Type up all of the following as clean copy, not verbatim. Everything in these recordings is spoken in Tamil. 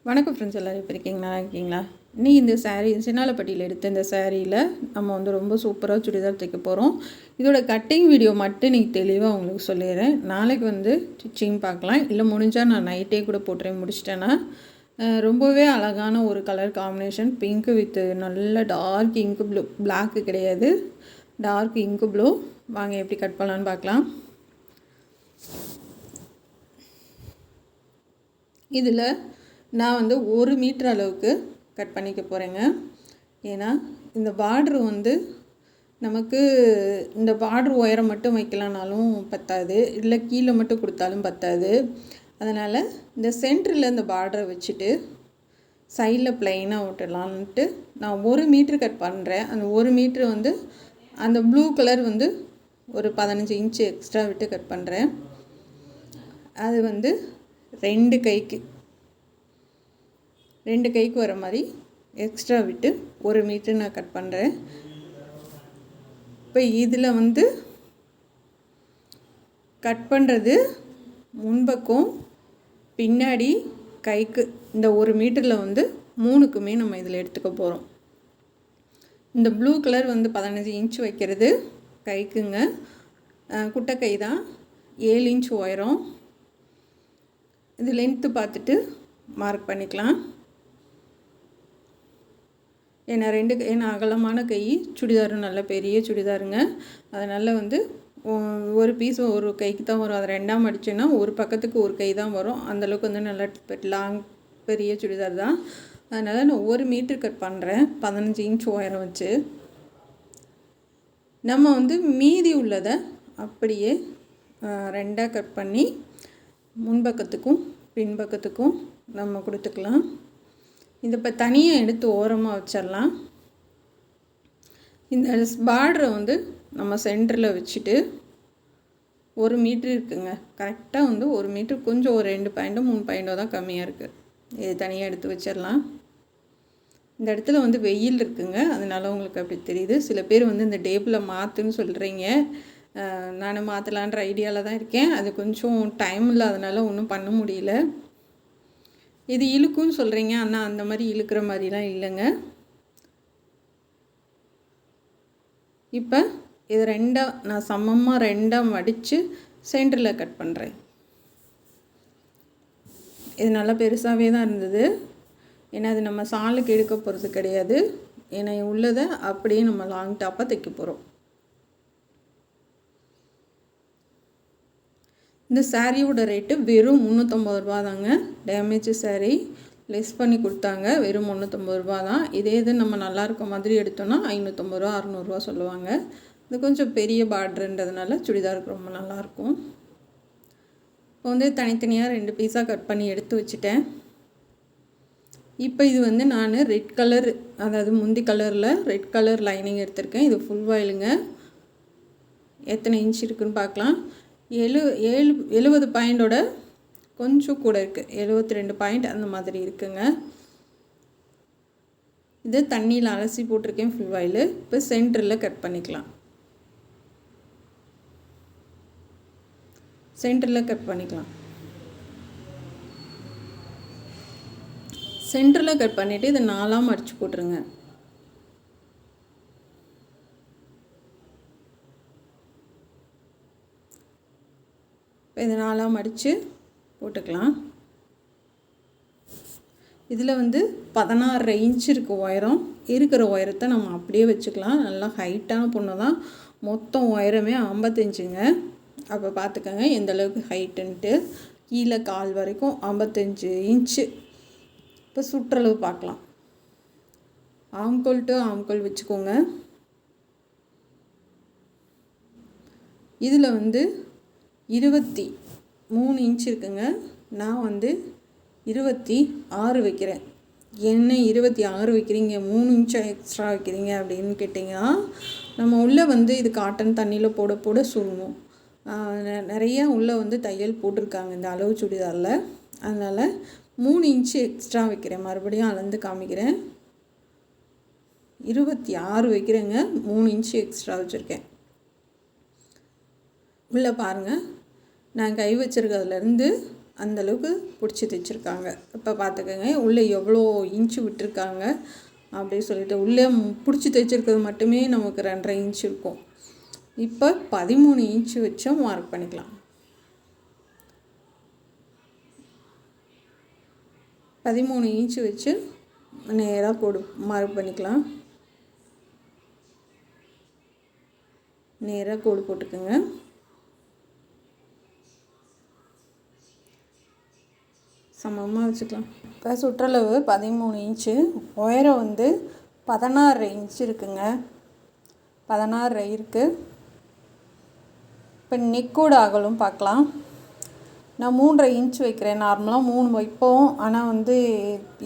வணக்கம் ஃப்ரெண்ட்ஸ், எல்லோரும் எப்படி இருக்கீங்களா? இருக்கீங்களா? இன்றைக்கி இந்த சாரீ சின்னாலப்பட்டியில் எடுத்த இந்த சாரியில் நம்ம ரொம்ப சூப்பராக சுடிதார் தைக்க போகிறோம். இதோட கட்டிங் வீடியோ மட்டும் இன்றைக்கி தெளிவாக உங்களுக்கு சொல்லிடுறேன். நாளைக்கு ஸ்டிச்சிங் பார்க்கலாம், இல்லை முடிஞ்சால் நான் நைட்டே கூட போட்டுறேன். முடிச்சிட்டேன்னா ரொம்பவே அழகான ஒரு கலர் காம்பினேஷன், பிங்க்கு வித் நல்ல டார்க் இங்கு ப்ளூ. பிளாக்கு கிடையாது, டார்க் இங்கு ப்ளூ. வாங்க எப்படி கட் பண்ணலான்னு பார்க்கலாம். இதில் நான் 1 மீட்டர் அளவுக்கு கட் பண்ணிக்க போகிறேங்க. ஏன்னா இந்த பார்ட்ரு நமக்கு இந்த பார்ட்ரு உயரம் மட்டும் வைக்கலானாலும் பத்தாது, இல்லை கீழே மட்டும் கொடுத்தாலும் பத்தாது. அதனால் இந்த சென்டரில் இந்த பார்டரை வச்சுட்டு சைடில் ப்ளைனாக விட்டுடலான்ட்டு நான் 1 மீட்ரு கட் பண்ணுறேன். அந்த 1 மீட்ரு அந்த ப்ளூ கலர் ஒரு 15 இன்ச்சு எக்ஸ்ட்ரா விட்டு கட் பண்ணுறேன். அது 2 கைக்கு வர மாதிரி எக்ஸ்ட்ரா விட்டு 1 மீட்டர் நான் கட் பண்ணுறேன். இப்போ இதில் கட் பண்ணுறது முன்பக்கம் பின்னாடி கைக்கு இந்த 1 மீட்டரில் 3க்குமே நம்ம இதில் எடுத்துக்க போகிறோம். இந்த ப்ளூ கலர் 15 இன்ச் வைக்கிறது கைக்குங்க. குட்டை கை தான், 7 இன்ச் உயரம். இது லென்த்து பார்த்துட்டு மார்க் பண்ணிக்கலாம். ஏன்னா அகலமான கை, சுடிதாரும் நல்ல பெரிய சுடிதாருங்க. அதனால் ஒரு பீஸ் ஒரு கைக்கு தான் வரும். அது 2ஆக மடிச்சேன்னா ஒரு பக்கத்துக்கு ஒரு கை தான் வரும். அந்தளவுக்கு நல்லா லாங் பெரிய சுடிதார் தான். அதனால் நான் 1 மீட்டர் கட் பண்ணுறேன், 15 இன்ச் உயரம் வச்சு. நம்ம மீதி உள்ளதை அப்படியே 2ஆக கட் பண்ணி முன்பக்கத்துக்கும் பின்பக்கத்துக்கும் நம்ம கொடுத்துக்கலாம். இதை இப்போ தனியாக எடுத்து ஓரமாக வச்சிடலாம். இந்த பார்டரை நம்ம சென்டரில் வச்சுட்டு 1 மீட்ரு இருக்குங்க. கரெக்டாக 1 மீட்ரு, கொஞ்சம் ஒரு 2 பாயிண்ட்டோ 3 பாயிண்ட்டோ தான் கம்மியாக இருக்குது. இது தனியாக எடுத்து வச்சிடலாம். இந்த இடத்துல வெயில் இருக்குங்க, அதனால உங்களுக்கு அப்படி தெரியுது. சில பேர் இந்த டேபிளில் மாற்றுன்னு சொல்கிறீங்க. நான் மாற்றலான்ற ஐடியாவில் தான் இருக்கேன். அது கொஞ்சம் டைம் இல்லாதனால ஒன்றும் பண்ண முடியல. இது இழுக்குன்னு சொல்கிறீங்க, ஆனால் அந்த மாதிரி இழுக்கிற மாதிரிலாம் இல்லைங்க. இப்போ இது 2ஆக நான் சமமாக 2ஆக மடித்து சென்டரில் கட் பண்ணுறேன். இது நல்லா பெருசாகவே தான் இருந்தது. ஏன்னா அது நம்ம சாலுக்கு எடுக்க போகிறது கிடையாது. ஏன்னா உள்ளதை அப்படியே நம்ம லாங் டாப்பாக தைக்க போகிறோம். இந்த சாரியோட ரேட்டு வெறும் 350 ரூபா தாங்க. டேமேஜ் சாரீ லெஸ் பண்ணி கொடுத்தாங்க, வெறும் 350 ரூபா தான். இதே இது நம்ம நல்லா இருக்க மாதிரி எடுத்தோன்னா 550 ரூபா 600 சொல்லுவாங்க. இது கொஞ்சம் பெரிய பார்டருன்றதுனால சுடிதாருக்கு ரொம்ப நல்லாயிருக்கும். இப்போ தனித்தனியாக 2 பீஸாக கட் பண்ணி எடுத்து வச்சுட்டேன். இப்போ இது நான் ரெட் கலர், அதாவது முந்தி கலரில் ரெட் கலர் லைனிங் எடுத்திருக்கேன். இது ஃபுல் வாயிலுங்க. எத்தனை இன்ச் இருக்குதுன்னு பார்க்கலாம். 70 பாயிண்டோட கொஞ்சம் கூட இருக்குது, 72 பாயிண்ட் அந்த மாதிரி இருக்குங்க. இது தண்ணியில் அலசி போட்டிருக்கேன் ஃபுல் வாயில். இப்போ சென்டரில் கட் பண்ணிக்கலாம். சென்டரில் கட் பண்ணிவிட்டு இதை 4ஆக மடித்து போட்டுருங்க. இப்போ இதை 4ஆக மடித்து போட்டுக்கலாம். இதில் 16 இன்ச் இருக்குது உயரம். இருக்கிற உயரத்தை நம்ம அப்படியே வச்சுக்கலாம். நல்லா ஹைட்டான பொண்ணு தான். மொத்தம் உயரமே 55ங்க. அப்போ பார்த்துக்கோங்க எந்தளவுக்கு ஹைட்டுன்ட்டு. கீழே கால் வரைக்கும் 55 இன்ச்சு. இப்போ சுற்றளவு பார்க்கலாம். ஆம்கோல் டு ஆம்கோல் வச்சுக்கோங்க. இதில் 23 இன்ச் இருக்குங்க. நான் 26 வைக்கிறேன். என்ன 26 வைக்கிறீங்க, 3 இன்ச் எக்ஸ்ட்ரா வைக்கிறீங்க அப்படின்னு கேட்டிங்கன்னா, நம்ம உள்ளே இது காட்டன் தண்ணியில் போட போட சுருங்கும். நிறையா உள்ளே தையல் போட்டிருக்காங்க இந்த அளவு சுடிதாரில். அதனால் 3 இன்ச்சு எக்ஸ்ட்ரா வைக்கிறேன். மறுபடியும் அளந்து காமிக்கிறேன். 26 வைக்கிறேங்க, 3 இன்ச்சு எக்ஸ்ட்ரா வச்சுருக்கேன். உள்ளே பாருங்கள், நான் கை வச்சுருக்கிறதுலேருந்து அந்தளவுக்கு பிடிச்சி தைச்சிருக்காங்க. இப்போ பார்த்துக்கோங்க உள்ளே எவ்வளோ இன்ச்சு விட்டுருக்காங்க அப்படின்னு சொல்லிட்டு. உள்ளே பிடிச்சி தைச்சிருக்கிறது மட்டுமே நமக்கு 2.5 இன்ச் இருக்கும். இப்போ 13 இன்ச்சு வச்சும் மார்க் பண்ணிக்கலாம். 13 இன்ச்சு வச்சு நேராக கோடு மார்க் பண்ணிக்கலாம். நேராக கோடு போட்டுக்கோங்க. சமமாக வச்சுக்கலாம். இப்போ சுற்றளவு 13 இன்ச்சு, உயரம் வந்து 16 இன்ச்சு இருக்குங்க. 16 இருக்குது. இப்போ நெக்கோட அகலம் பார்க்கலாம். நான் 3.5 இன்ச் வைக்கிறேன். நார்மலாக 3 வைப்போம். ஆனால் வந்து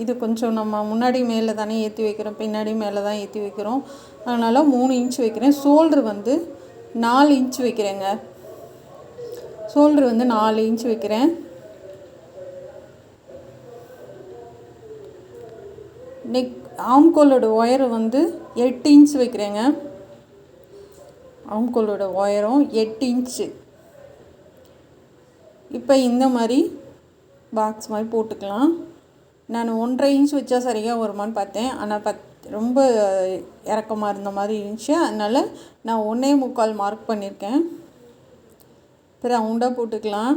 இது கொஞ்சம் நம்ம முன்னாடி மேலே தானே ஏற்றி வைக்கிறோம், பின்னாடி மேலே தான் ஏற்றி வைக்கிறோம். அதனால் 3 இன்ச் வைக்கிறேன். ஷோல்ட்ரு வந்து 4 இன்ச் வைக்கிறேங்க. ஷோல்ட்ரு வந்து 4 இன்ச் வைக்கிறேன். நெக் ஆம்கோலோட ஒயரம் வந்து 8 இன்ச் வைக்கிறேங்க. ஆம்கோலோட ஒயரம் 8 இன்ச்சு. இப்போ இந்த மாதிரி பாக்ஸ் மாதிரி போட்டுக்கலாம். நான் 1.5 இன்ச் வச்சா சரியாக வருமானு பார்த்தேன். ஆனால் ரொம்ப இறக்கமாக இருந்த மாதிரி இருந்துச்சு. அதனால் நான் 1.25 மார்க் பண்ணியிருக்கேன். இப்போ ரவுண்டாக போட்டுக்கலாம்.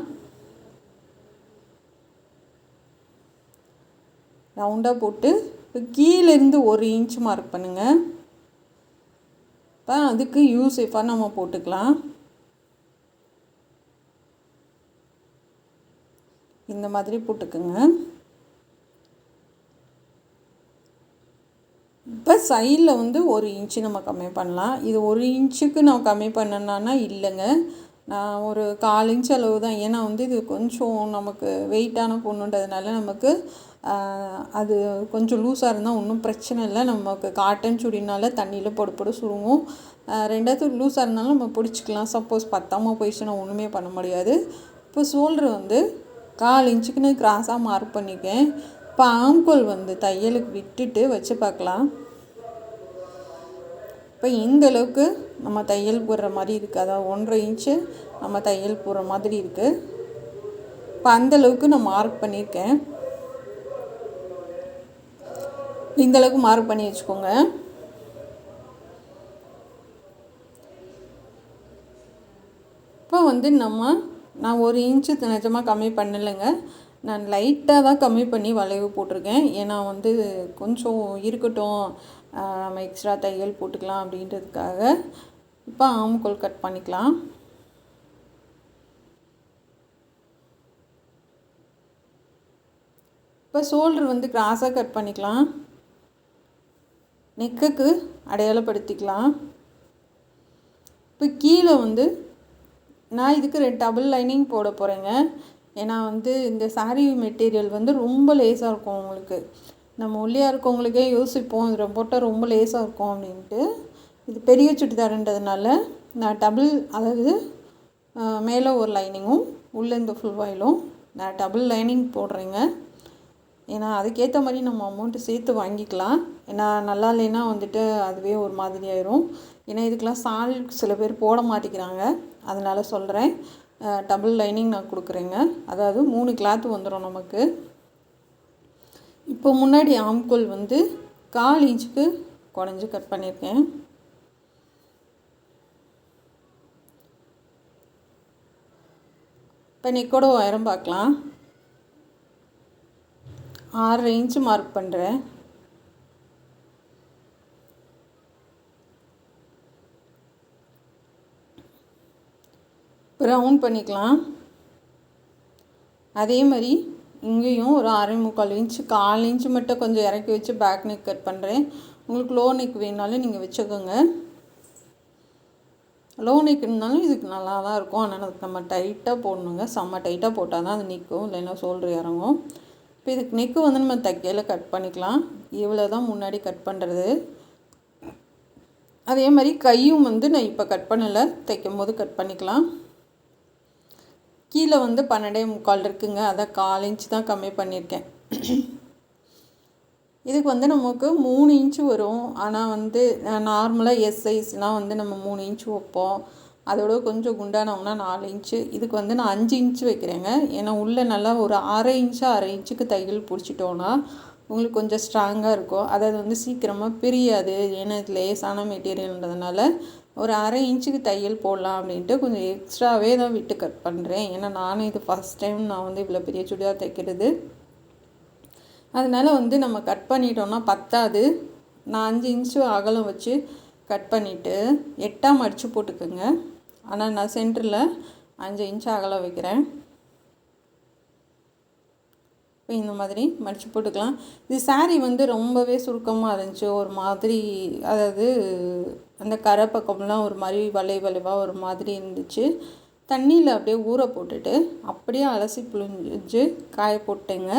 ரவுண்டாக போட்டு இப்போ கீழேருந்து 1 இன்ச் மார்க் பண்ணுங்கள். இப்போ அதுக்கு யூசேஃபாக நம்ம போட்டுக்கலாம். இந்த மாதிரி போட்டுக்குங்க. இப்போ சைடில் வந்து 1 இன்ச்சு நம்ம கம்மி பண்ணலாம். இது 1 இன்ச்சுக்கு நான் கம்மி பண்ணேன்னா இல்லைங்க, நான் ஒரு 1/4 இன்ச் அளவு தான். ஏன்னா வந்து இது கொஞ்சம் நமக்கு வெயிட்டான பொண்ணுன்றதுனால நமக்கு அது கொஞ்சம் லூஸாக இருந்தால் ஒன்றும் பிரச்சனை இல்லை. நமக்கு காட்டன் சுடினால தண்ணியில் போட சுருங்கும். ரெண்டாவது லூஸாக இருந்தாலும் நம்ம பிடிச்சிக்கலாம். சப்போஸ் பத்தாமல் போயிடுச்சுன்னா ஒன்றுமே பண்ண முடியாது. இப்போ ஷோல்ட்ரு வந்து 1/4 இன்ச்சுக்கு நான் கிராஸாக மார்க் பண்ணிக்கேன். இப்போ ஆம்கோல் வந்து தையலுக்கு விட்டுட்டு வச்சு பார்க்கலாம். இப்போ இந்த அளவுக்கு நம்ம தையல் போடுற மாதிரி இருக்குது. அதாவது 1.5 இன்ச்சு நம்ம தையல் போடுற மாதிரி இருக்குது. இப்போ அந்தளவுக்கு நான் மார்க் பண்ணியிருக்கேன். இந்தளவுக்கு மார்க் பண்ணி வச்சுக்கோங்க. இப்போ வந்து நான் 1 இன்ச்சு நிஜமாக கம்மி பண்ணலைங்க. நான் லைட்டாக தான் கம்மி பண்ணி வளைவு போட்டிருக்கேன். ஏன்னா வந்து கொஞ்சம் இருக்கட்டும், நம்ம எக்ஸ்ட்ரா தையல் போட்டுக்கலாம் அப்படின்றதுக்காக. இப்போ ஆம்கோல் கட் பண்ணிக்கலாம். இப்போ ஷோல்ட்ரு வந்து கிராஸாக கட் பண்ணிக்கலாம். நெக்குக்கு அடையாளப்படுத்திக்கலாம். இப்போ கீழே வந்து நான் இதுக்கு 2 டபுள் லைனிங் போட போகிறேங்க. ஏன்னா வந்து இந்த சாரீ மெட்டீரியல் வந்து ரொம்ப லேஸாக இருக்கும். உங்களுக்கு நம்ம ஒல்லியாக இருக்கவங்களுக்கே யோசிப்போம் இது போட்டால் ரொம்ப லேஸாக இருக்கும் அப்படின்ட்டு. இது பெரிய சுடிதாருன்றதுனால நான் அதாவது மேலே ஒரு லைனிங்கும் உள்ளே இந்த ஃபுல் வாயிலும் நான் டபுள் லைனிங் போடுறேங்க. ஏன்னா அதுக்கேற்ற மாதிரி நம்ம அமௌண்ட்டு சேர்த்து வாங்கிக்கலாம். ஏன்னா நல்லா இல்லைன்னா வந்துட்டு அதுவே ஒரு மாதிரி ஆயிரும். ஏன்னா இதுக்கெலாம் சால் சில பேர் போட மாட்டேங்கிறாங்க. அதனால் சொல்கிறேன், டபுள் லைனிங் நான் கொடுக்குறேங்க. அதாவது 3 கிளாத் வந்துடும் நமக்கு. இப்போ முன்னாடி ஆம்கோல் வந்து 1/4 இன்ச்சுக்கு குறைஞ்சி கட் பண்ணியிருக்கேன். இப்போ நெக்கோட உயரம் பார்க்கலாம். 6.5 இன்ச்சு மார்க் பண்ணுறேன். ரவுண்ட் பண்ணிக்கலாம். அதே மாதிரி இங்கேயும் ஒரு 6.25 இன்ச்சு 1/4 இன்ச்சு மட்டும் கொஞ்சம் இறக்கி வச்சு பேக் நெக் கட் பண்ணுறேன். உங்களுக்கு லோ நெக் வேணாலும் நீங்கள் வச்சுக்கோங்க. லோ நெக் இருந்தாலும் இதுக்கு நல்லா தான் இருக்கும். ஆனால் அதுக்கு நம்ம டைட்டாக போடணுங்க. செம்ம டைட்டாக போட்டால் தான் அது நிற்கும், இல்லைன்னா ஷோல்டர் இறங்கும். இப்போ இதுக்கு நெக்கு வந்து நம்ம தைக்கையில் கட் பண்ணிக்கலாம். இவ்வளோ தான் முன்னாடி கட் பண்ணுறது. அதே மாதிரி கையும் வந்து நான் இப்போ கட் பண்ணலை, தைக்கும் போது கட் பண்ணிக்கலாம். கீழே வந்து 12.25 இருக்குங்க. அதை 1/4 இன்ச்சு தான் கம்மி பண்ணியிருக்கேன். இதுக்கு வந்து நமக்கு 3 இன்ச்சு வரும். ஆனால் வந்து நார்மலாக எஸ் சைஸ்லாம் வந்து நம்ம 3 இன்ச்சு வைப்போம். அதோட கொஞ்சம் குண்டானவங்கன்னா 4 இன்ச்சு. இதுக்கு வந்து நான் 5 இன்ச்சு வைக்கிறேங்க. ஏன்னா உள்ளே நல்லா ஒரு அரை இன்ச்சுக்கு தையல் பிடிச்சிட்டோன்னா உங்களுக்கு கொஞ்சம் ஸ்ட்ராங்காக இருக்கும். அதாவது வந்து சீக்கிரமாக பிரியாது. ஏன்னா இது லேசான மெட்டீரியல்ன்றதுனால ஒரு அரை இன்ச்சுக்கு தையல் போடலாம் அப்படின்ட்டு கொஞ்சம் எக்ஸ்ட்ராவே தான் விட்டு கட் பண்ணுறேன். ஏன்னா நானும் இது ஃபஸ்ட் டைம் நான் வந்து இவ்வளோ பெரிய சுடிதார் தைக்கிறது. அதனால் வந்து நம்ம கட் பண்ணிட்டோன்னா பத்தாது. நான் 5 இன்ச்சு அகலம் வச்சு கட் பண்ணிவிட்டு 8ஆக மடித்து போட்டுக்கோங்க. ஆனால் நான் சென்டரில் 5 இன்ச்சு அகலம் வைக்கிறேன். இப்போ இந்த மாதிரி மடித்து போட்டுக்கலாம். இது சாரீ வந்து ரொம்பவே சுருக்கமாக இருந்துச்சு. ஒரு மாதிரி அதாவது அந்த கரை பக்கம்லாம் ஒரு மாதிரி வளைவாக ஒரு மாதிரி இருந்துச்சு. தண்ணியில் அப்படியே ஊற போட்டுட்டு அப்படியே அலசி புழிஞ்சு காய போட்டேங்க.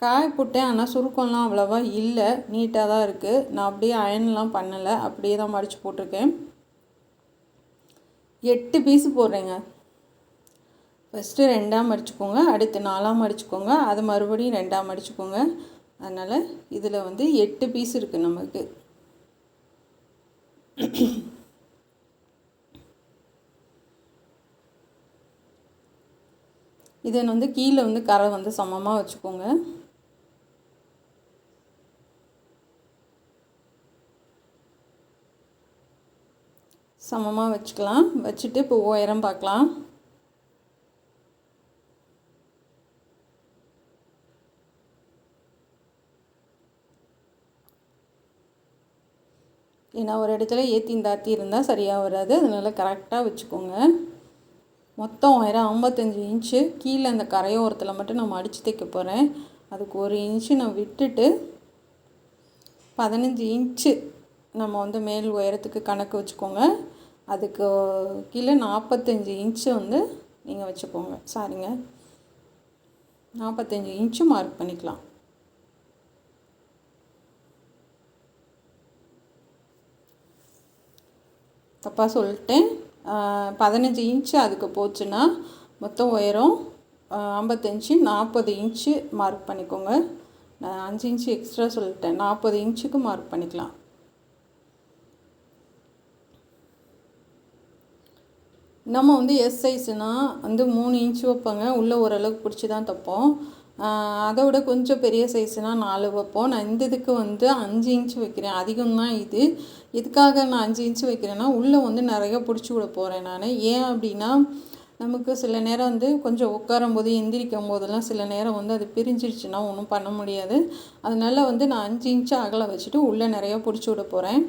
காய போட்டேன். ஆனால் சுருக்கம்லாம் அவ்வளோவா இல்லை, நீட்டாக தான் இருக்குது. நான் அப்படியே அயன்லாம் பண்ணலை, அப்படியே தான் மடித்து போட்டிருக்கேன். 8 பீஸு போடுறேங்க. ஃபஸ்ட்டு 2ஆக மடிச்சுக்கோங்க, அடுத்து 4ஆக மடிச்சுக்கோங்க, அது மறுபடியும் 2ஆக மடிச்சுக்கோங்க. அதனால் இதில் வந்து 8 பீஸ் இருக்குது நமக்கு. இதை வந்து கீழே வந்து கரை வந்து சமமாக வச்சுக்கோங்க. சமமாக வச்சுக்கலாம். வச்சுட்டு இப்போ உயரம் பார்க்கலாம். ஏன்னா ஒரு இடத்துல ஏற்றி தாத்தி இருந்தால் சரியாக வராது. அதனால் கரெக்டாக வச்சுக்கோங்க. மொத்தம் உயரம் 55 இன்ச்சு. கீழே அந்த கரையோரத்தில் மட்டும் நான் மடித்து தைக்க போகிறேன். அதுக்கு 1 இன்ச்சு நான் விட்டுட்டு 15 இன்ச்சு நம்ம வந்து மேல் உயரத்துக்கு கணக்கு வச்சுக்கோங்க. அதுக்கு கீழே 45 இன்ச்சு வந்து நீங்கள் வச்சுக்கோங்க. சாரிங்க, 45 இன்ச்சு மார்க் பண்ணிக்கலாம். தப்பாக சொல்லிட்டேன். 15 இன்ச்சு அதுக்கு போச்சுன்னா மொத்தம் உயரம் 55, 40 இன்ச்சு மார்க் பண்ணிக்கோங்க. நான் 5 இன்ச்சு எக்ஸ்ட்ரா சொல்லிட்டேன். 40 இன்ச்சுக்கு மார்க் பண்ணிக்கலாம். நம்ம வந்து எஸ் சைஸ்னால் வந்து 3 இன்ச்சு வைப்போங்க. உள்ளே ஓரளவுக்கு பிடிச்சி தான் தைப்போம். அதை விட கொஞ்சம் பெரிய சைஸ்னால் 4 வைப்போம். நான் இந்த இதுக்கு வந்து 5 இன்ச்சு வைக்கிறேன். அதிகம்தான் இது. எதுக்காக நான் 5 இன்ச்சு வைக்கிறேன்னா உள்ளே வந்து நிறைய பிடிச்சி விட போகிறேன் நான். ஏன் அப்படின்னா நமக்கு சில நேரம் வந்து கொஞ்சம் உட்காரும் போது எந்திரிக்கும் போதெல்லாம் சில நேரம் வந்து அது பிரிஞ்சிடுச்சுன்னா ஒன்றும் பண்ண முடியாது. அதனால் வந்து நான் 5 இன்ச்சு அகலம் வச்சுட்டு உள்ளே நிறையா பிடிச்சி விட போகிறேன்.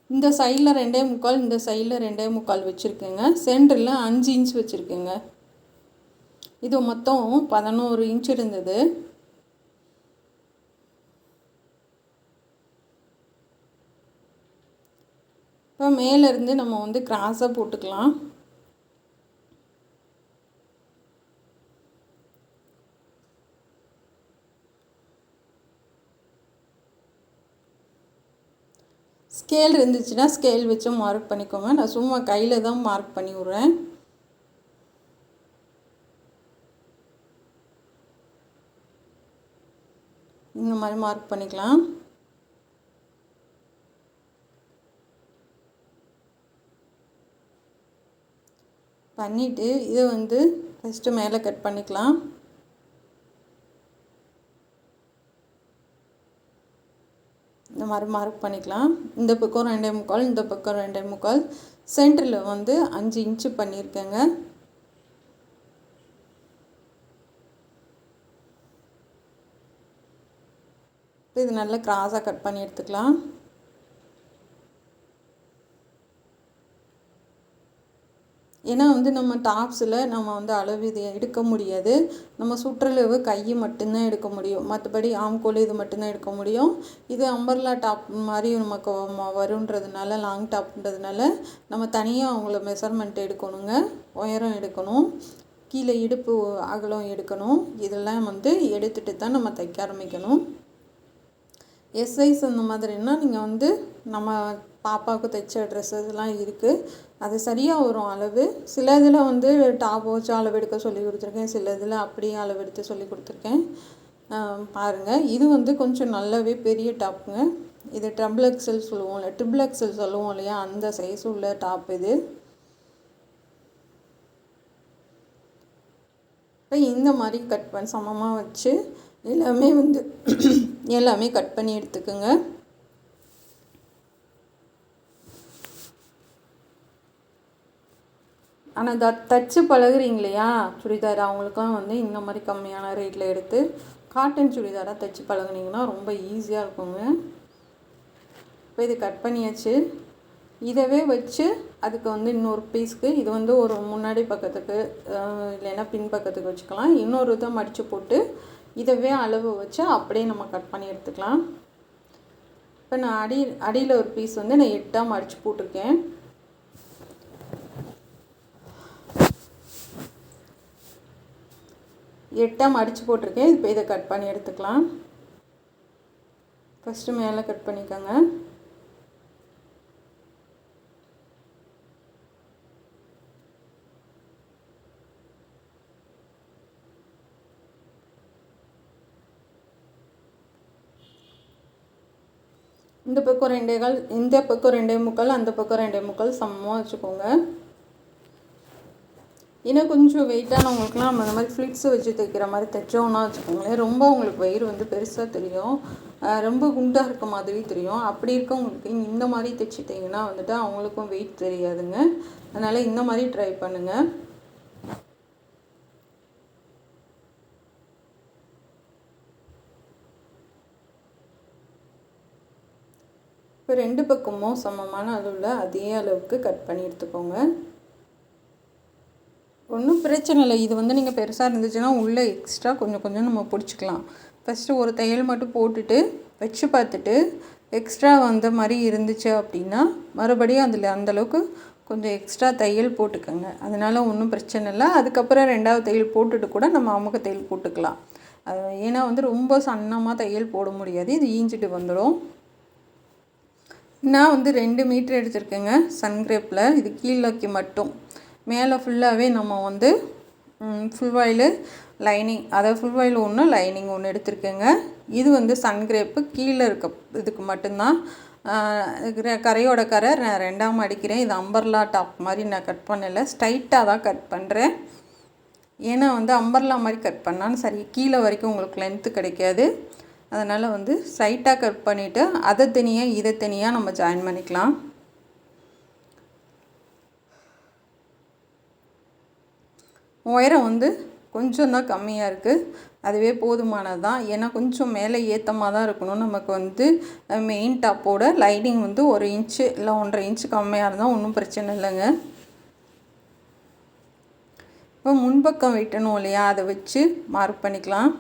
இந்த சைடில் 2.25, இந்த சைடில் 2.25 வச்சுருக்கேங்க. சென்டரில் 5 இன்ச் வச்சுருக்கேங்க. இது மொத்தம் 11 இன்ச் இருந்தது. இப்போ மேலேருந்து நம்ம வந்து கிராஸாக போட்டுக்கலாம். ஸ்கேல் இருந்துச்சுன்னா ஸ்கேல் வச்சு மார்க் பண்ணிக்கோங்க. நான் சும்மா கையில் தான் மார்க் பண்ணி விட்றேன். இந்த மாதிரி மார்க் பண்ணிக்கலாம். பண்ணிவிட்டு இதை வந்து ஃபஸ்ட்டு மேலே கட் பண்ணிக்கலாம். இந்த மாதிரி மார்க் பண்ணிக்கலாம். இந்த பக்கம் 2.25, இந்த பக்கம் 2.25. சென்டரில் வந்து 5 இன்ச்சு பண்ணியிருக்கேங்க. இது நல்லா கிராஸாக கட் பண்ணி எடுத்துக்கலாம். ஏன்னா வந்து நம்ம டாப்ஸில் நம்ம வந்து அளவு இது எடுக்க முடியாது. நம்ம சுற்றளவு கை மட்டும்தான் எடுக்க முடியும். மற்றபடி ஆம்கோல் இது மட்டும்தான் எடுக்க முடியும். இது அம்பர்லா டாப் மாதிரி நமக்கு வருன்றதுனால, லாங் டாப்ன்றதுனால நம்ம தனியாக அவங்கள மெஷர்மெண்ட் எடுக்கணுங்க. உயரம் எடுக்கணும், கீழே இடுப்பு அகலம் எடுக்கணும். இதெல்லாம் வந்து எடுத்துகிட்டு தான் நம்ம தைக்க ஆரம்பிக்கணும். எஸ் சைஸ் அந்த மாதிரின்னா நீங்கள் வந்து நம்ம பாப்பாவுக்கு தைச்ச ட்ரெஸ் இதெல்லாம் இருக்குது, அது சரியாக வரும் அளவு. சில இதில் வந்து டாப் வச்சு அளவு எடுக்க சொல்லி கொடுத்துருக்கேன், சில இதில் அப்படியே அளவு எடுத்து சொல்லி கொடுத்துருக்கேன். பாருங்கள், இது வந்து கொஞ்சம் நல்லாவே பெரிய டாப்புங்க. இது ட்ரிபிள் எக்ஸல் சொல்லுவோம் இல்லை, ட்ரிபிள் எக்ஸல் சொல்லுவோம் இல்லையா, அந்த சைஸ் உள்ள டாப் இது. இப்போ இந்த மாதிரி கட் பண்ணி சமமாக வச்சு எல்லாமே வந்து எல்லாமே கட் பண்ணி எடுத்துக்கோங்க. ஆனால் தச்சு பழகுறீங்க இல்லையா சுடிதார், அவங்களுக்கும் வந்து இந்த மாதிரி கம்மியான ரேட்டில் எடுத்து காட்டன் சுடிதாராக தைச்சி பழகுனீங்கன்னா ரொம்ப ஈஸியாக இருக்குங்க. இப்போ இது கட் பண்ணியாச்சு. இதவே வச்சு அதுக்கு வந்து இன்னொரு பீஸ்க்கு இது வந்து ஒரு முன்னாடி பக்கத்துக்கு இல்லைன்னா பின் பக்கத்துக்கு வச்சுக்கலாம். இன்னொரு இதை மடித்து போட்டு இதவே அளவு வச்சு அப்படியே நம்ம கட் பண்ணி எடுத்துக்கலாம். இப்போ நான் அடியில் ஒரு பீஸ் வந்து நான் 8ஆக மடித்து போட்டிருக்கேன். மடித்து போட்டிருக்கேன். இப்போ இதை கட் பண்ணி எடுத்துக்கலாம். ஃபஸ்ட்டு மேலே கட் பண்ணிக்கோங்க. இந்த பக்கம் 2 கால், இந்த பக்கம் 2 முக்கால், அந்த பக்கம் 2 முக்கால் சமமாக வச்சுக்கோங்க. இன்னும் கொஞ்சம் வெயிட்டானவங்களுக்குலாம் நம்ம அந்த மாதிரி ஃப்ளிட்ஸு வச்சு தைக்கிற மாதிரி தைச்சோன்னா வச்சுக்கோங்களேன், ரொம்ப உங்களுக்கு வயிறு வந்து பெருசாக தெரியும், ரொம்ப குண்டாக இருக்க மாதிரி தெரியும். அப்படி இருக்கவங்களுக்கு இந்த மாதிரி தைச்சிட்டிங்கன்னா வந்துட்டு அவங்களுக்கும் வெயிட் தெரியாதுங்க. அதனால் இந்த மாதிரி ட்ரை பண்ணுங்கள். இப்போ 2 பக்கமும் சமமான அளவில் அதே அளவுக்கு கட் பண்ணி எடுத்துக்கோங்க. ஒன்றும் பிரச்சனை இல்லை. இது வந்து நீங்கள் பெருசாக இருந்துச்சுன்னா உள்ளே எக்ஸ்ட்ரா கொஞ்சம் கொஞ்சம் நம்ம பிடிச்சிக்கலாம். ஃபஸ்ட்டு ஒரு தையல் மட்டும் போட்டுட்டு வச்சு பார்த்துட்டு எக்ஸ்ட்ரா வந்த மாதிரி இருந்துச்சு அப்படின்னா மறுபடியும் அதில் அந்தளவுக்கு கொஞ்சம் எக்ஸ்ட்ரா தையல் போட்டுக்கோங்க. அதனால் ஒன்றும் பிரச்சனை இல்லை. அதுக்கப்புறம் 2வது தையல் போட்டுட்டு கூட நம்ம அமுக தையல் போட்டுக்கலாம். ஏன்னா வந்து ரொம்ப சன்னமாக தையல் போட முடியாது, இது ஈஞ்சிட்டு வந்துடும். நான் வந்து 2 மீட்டர் எடுத்திருக்கேங்க சன்கிரேப்பில். இது கீழேக்கு மட்டும், மேலே ஃபுல்லாகவே நம்ம வந்து ஃபுல் வாயில் லைனிங், அதாவது ஃபுல் வாயில் ஒன்று லைனிங் ஒன்று எடுத்திருக்கேங்க. இது வந்து சன்கிரேப்பு கீழே இருக்க இதுக்கு மட்டும்தான். கரையோட கரை நான் 2ஆம் அடிக்கிறேன். இது அம்பர்லா டாப் மாதிரி நான் கட் பண்ணலை, ஸ்ட்ரைட்டாக தான் கட் பண்ணுறேன். ஏன்னா வந்து அம்பர்லா மாதிரி கட் பண்ணாலும் சரி கீழே வரைக்கும் உங்களுக்கு லென்த்து கிடைக்காது. அதனால் வந்து ஸ்ட்ரைட்டாக கட் பண்ணிவிட்டு அதை தனியாக இதை தனியாக நம்ம ஜாயின் பண்ணிக்கலாம். உயரம் வந்து கொஞ்சம் தான் கம்மியாக இருக்குது, அதுவே போதுமானது தான். ஏன்னா கொஞ்சம் மேலே ஏற்றமாக தான் இருக்கணும். நமக்கு வந்து மெயின் டாப்போட லைனிங் வந்து 1 இன்ச்சு இல்லை 1.5 இன்ச்சு கம்மியாக இருந்தால் ஒன்றும் பிரச்சனை இல்லைங்க. இப்போ முன்பக்கம் வெட்டணும் இல்லையா, அதை வச்சு மார்க் பண்ணிக்கலாம்.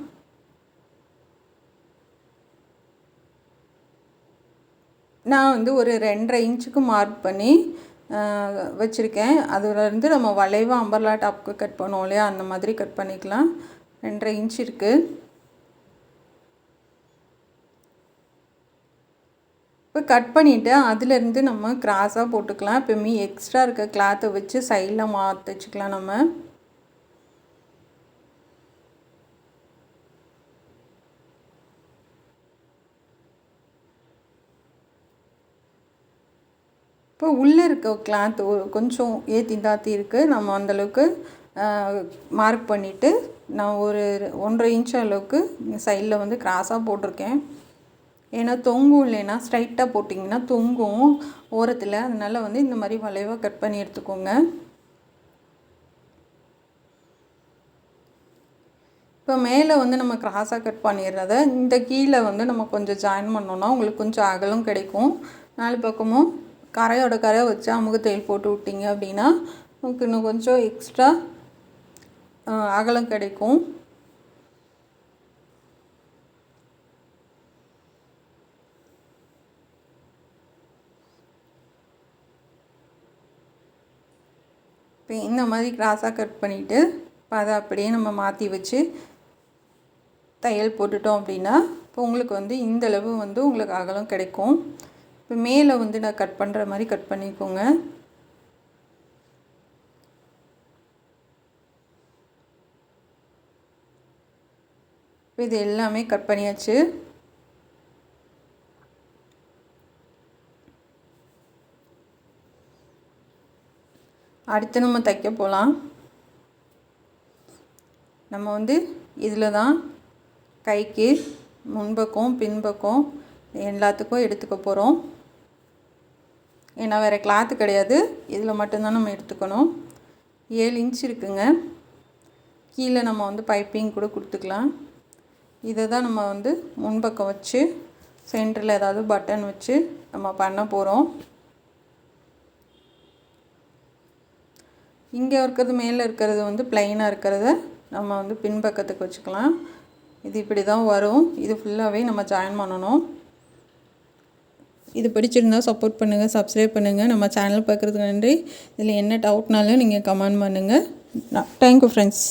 நான் வந்து ஒரு 2.5 இன்ச்சுக்கு மார்க் பண்ணி வச்சுருக்கேன். அதுலேருந்து நம்ம வளைவாக அம்பர்லா டாப்புக்கு கட் பண்ணுவோம் இல்லையா, அந்த மாதிரி கட் பண்ணிக்கலாம். 2.5 இன்ச் இருக்குது. இப்போ கட் பண்ணிவிட்டு அதுலேருந்து நம்ம கிராஸாக போட்டுக்கலாம். இப்போ எக்ஸ்ட்ரா இருக்க கிளாத்தை வச்சு சைடில் தைச்சிக்கலாம் நம்ம. இப்போ உள்ளே இருக்க கிளாத் கொஞ்சம் ஏற்றி தாத்தி இருக்குது. நம்ம அந்தளவுக்கு மார்க் பண்ணிவிட்டு நான் ஒரு 1.5 இன்ச் அளவுக்கு சைடில் வந்து கிராஸாக போட்டிருக்கேன். ஏன்னா தொங்கும், இல்லைன்னா ஸ்ட்ரைட்டாக போட்டிங்கன்னா தொங்கும் ஓரத்தில். அதனால் வந்து இந்த மாதிரி வளைவாக கட் பண்ணி எடுத்துக்கோங்க. இப்போ மேலே வந்து நம்ம கிராஸாக கட் பண்ணிடுறத இந்த கீழே வந்து நம்ம கொஞ்சம் ஜாயின் பண்ணோன்னா உங்களுக்கு கொஞ்சம் அகலம் கிடைக்கும். 4 பக்கமும் கரையோட கரை வச்சு அமுக தையல் போட்டு விட்டிங்க அப்படின்னா உங்களுக்கு இன்னும் கொஞ்சம் எக்ஸ்ட்ரா அகலம் கிடைக்கும். இப்போ இந்த மாதிரி கிராஸாக கட் பண்ணிவிட்டு இப்போ அதை அப்படியே நம்ம மாற்றி வச்சு தையல் போட்டுட்டோம் அப்படின்னா இப்போ உங்களுக்கு வந்து இந்தளவு வந்து உங்களுக்கு அகலம் கிடைக்கும். இப்போ மேலே வந்து நான் கட் பண்ணுற மாதிரி கட் பண்ணிக்கோங்க. இப்போ இது எல்லாமே கட் பண்ணியாச்சு. அடுத்து நம்ம தைக்க போகலாம். நம்ம வந்து இதில் தான் கைக்கு முன்பக்கம் பின்பக்கம் எல்லாத்துக்கும் எடுத்துக்க போகிறோம். ஏன்னா வேறு கிளாத்து கிடையாது, இதில் மட்டும்தான் நம்ம எடுத்துக்கணும். 7 இன்ச் இருக்குங்க. கீழே நம்ம வந்து பைப்பிங் கூட கொடுத்துக்கலாம். இதை தான் நம்ம வந்து முன்பக்கம் வச்சு சென்டரில் ஏதாவது பட்டன் வச்சு நம்ம பண்ண போகிறோம். இங்கே இருக்கிறது மேலே இருக்கிறது வந்து ப்ளைனாக இருக்கிறத நம்ம வந்து பின்பக்கத்துக்கு வச்சுக்கலாம். இது இப்படி தான் வரும். இது ஃபுல்லாகவே நம்ம ஜாயின் பண்ணணும். இது பிடிச்சிருந்தால் சப்போர்ட் பண்ணுங்கள், சப்ஸ்கிரைப் பண்ணுங்கள். நம்ம சேனல் பார்க்குறதுக்கு நன்றி. இதில் என்ன டவுட்னாலும் நீங்கள் கமெண்ட் பண்ணுங்கள். Thank you friends.